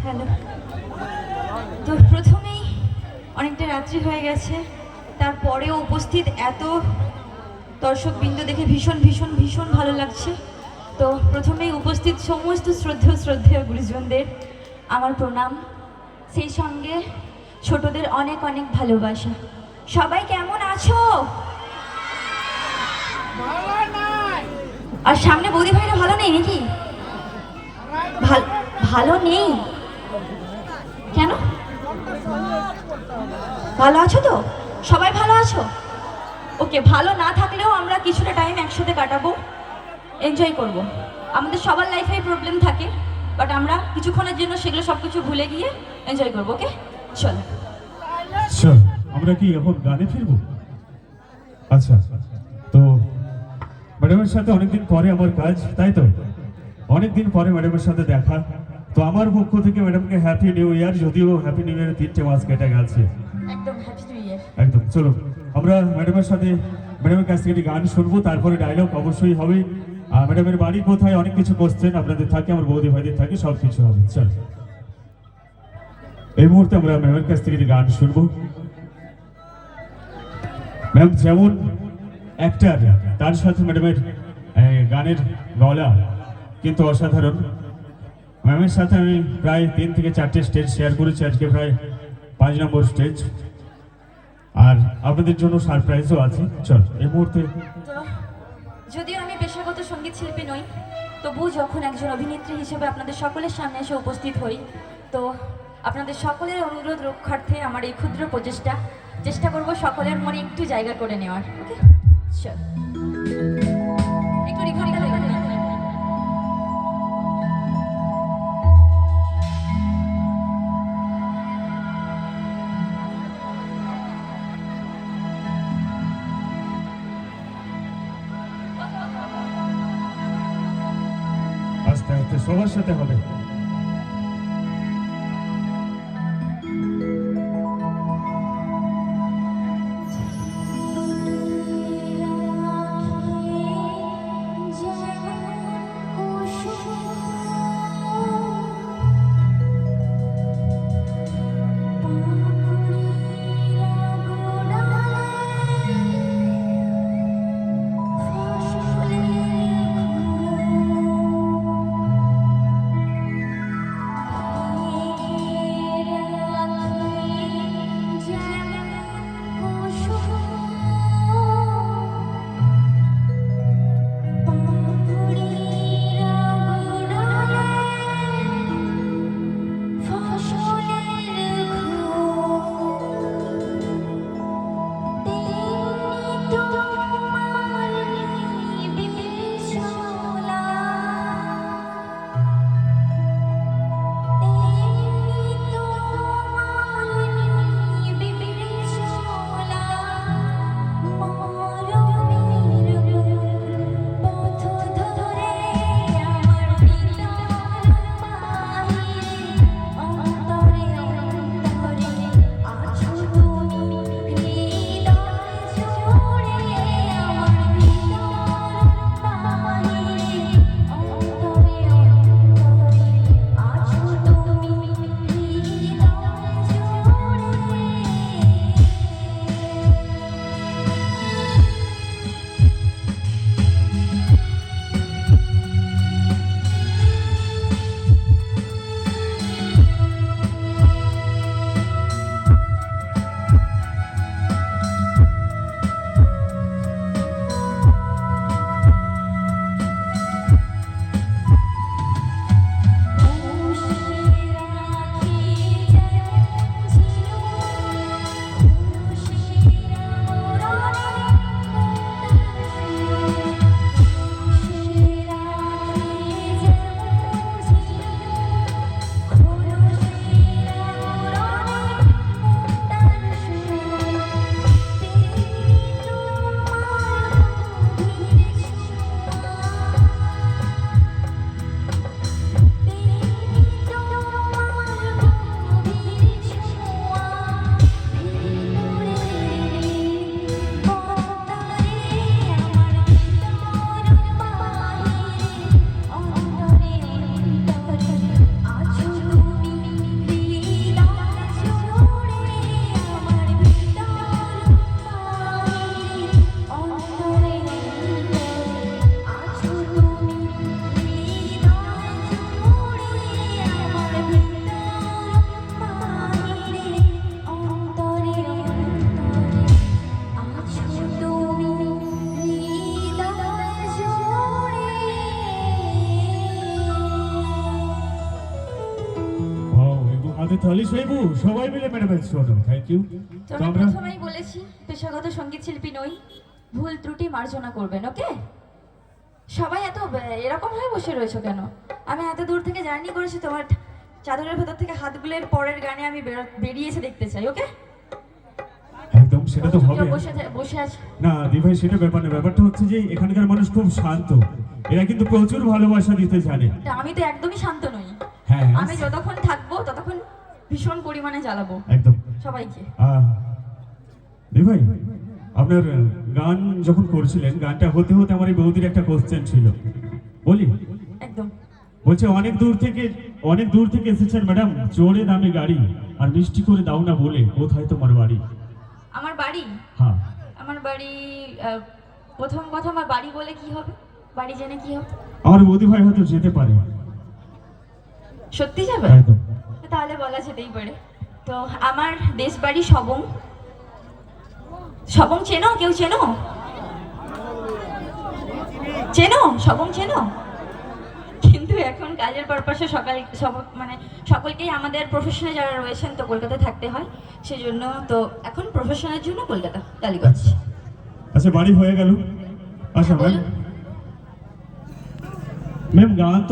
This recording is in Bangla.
হ্যালো। তো প্রথমেই অনেকটা রাত্রি হয়ে গেছে, তারপরেও উপস্থিত এত দর্শকবৃন্দ দেখে ভীষণ ভীষণ ভীষণ ভালো লাগছে। তো প্রথমেই উপস্থিত সমস্ত শ্রদ্ধেয় গুরুজনদের আমার প্রণাম, সেই সঙ্গে ছোটদের অনেক অনেক ভালোবাসা। সবাই কেমন আছো? আর সামনে বৌদি ভাইরা ভালো নেই নাকি? ভালো নেই কেন? ভালো আছো তো? সবাই ভালো আছো? ওকে, ভালো না থাকলেও আমরা কিছুটা টাইম একসাথে কাটাবো, এনজয় করব। আমাদের সবার লাইফে প্রবলেম থাকে, বাট আমরা কিছুক্ষণের জন্য সেগুলো সব কিছু ভুলে গিয়ে এনজয় করবো। ওকে, চলো। আমরা কি এখন গানে ফিরবো? আচ্ছা, তো ম্যাডামের সাথে অনেকদিন পরে আমার কাজ, তাই তো? অনেকদিন পরে ম্যাডামের সাথে দেখা। তো আমার পক্ষ থেকে ম্যাডামকে হ্যাপি নিউ ইয়ার, যদিও হ্যাপি নিউ ইয়ারের 3টে মাস কেটে গেছে। একদম হ্যাপি নিউ ইয়ার। একদম। চলো আমরা ম্যাডামের সাথে, ম্যাডামের কাছ থেকে গান শুনবো, তারপরে ডায়লগ অবশ্যই হবে। আর ম্যাডামের বাড়ি কোথায়, অনেক কিছু কোশ্চেন আপনাদের থাকে, আমার বৌদি ভাইদের থাকে, সব কিছু হবে। চল, এই মুহূর্তে আমরা ম্যামের কাছ থেকে গান শুনবো। ম্যাম যেমন অ্যাক্টার, তার সাথে ম্যাডামের গানের গলা কিন্তু অসাধারণ। ম্যামের সাথে আমি প্রায় 3 থেকে 4টে স্টেজ শেয়ার করেছি, আজকে প্রায় 5 নম্বর স্টেজ, আর আপনাদের জন্য সারপ্রাইজও আছে। চল, এই মুহূর্তে। যদিও আমি পেশাগত সঙ্গীত শিল্পী নই, তবুও যখন একজন অভিনেত্রী হিসেবে আপনাদের সকলের সামনে এসে উপস্থিত হই, তো আপনাদের সকলের অনুরোধ রক্ষার্থে আমার এই ক্ষুদ্র প্রচেষ্টা, চেষ্টা করব সকলের মনে একটু জায়গা করে নেওয়ার। ওকে, চল একটু রিভাইভ করে। আস্তে আস্তে সবার সাথে হবে। হাতে তালি সাইবু সবাই মিলে ম্যাডামের শোনো থ্যাংক ইউ তো তোমাকে আমরা প্রথমেই বলেছি পেশাগত সঙ্গীত শিল্পী নই, ভুল ত্রুটি মার্জনা করবেন, ওকে? সবাই এত এরকম হয়ে বসে রয়েছো কেন? আমি এত দূর থেকে জার্নি করেছি, তোমার চাদরের ভেতর থেকে হাতগুলোর পরের গানে আমি বেরিয়েছে দেখতে চাই, ওকে? একদম সেটা তো হবে বসে আছে। না দিভাই সেটা ব্যাপার না, ব্যাপারটা হচ্ছে যে এখানকার মানুষ খুব শান্ত, এরা কিন্তু প্রচুর ভালোবাসা দিতে জানে। তা আমি তো একদমই শান্ত নই। হ্যাঁ আমি যতক্ষণ থাকবো ততক্ষণ ভীষণ পরিমাণে জ্বালাবো একদম। সবাইকে। দিভাই আপনার গান যখন করছিলেন, গানটা হতে হতে আমার এই বৌদির একটা কোশ্চেন ছিল, বলি? একদম। বলছে অনেক দূর থেকে এসেছেন ম্যাডাম, জোরে দামি গাড়ি আর মিষ্টি করে দাও না বলে, কোথায় তোমার বাড়ি? আমার বাড়ি? হ্যাঁ আমার বাড়ি প্রথম কথা আমার বাড়ি বলে কি হবে, বাড়ি জেনে কি হবে? আমার বৌদি ভাই হয়তো যেতে পারে। সত্যি যাবে? একদম। তাহলে বলা যেতেই পারে। তো আমার দেশ বাড়ি সবং। সবং চেনো? কেউ চেনো? চেনো? সবং চেনো? কিন্তু এখন কাজের পারপাসে মানে সকলকেই আমাদের প্রফেশনে যারা রয়েছেন তো কলকাতায় থাকতে হয়, সেজন্য তো এখন প্রফেশনের জন্য কলকাতা টালিগঞ্জ। আচ্ছা বাড়ি হয়ে গেল। আচ্ছা ম্যাম, ম্যাম গান তো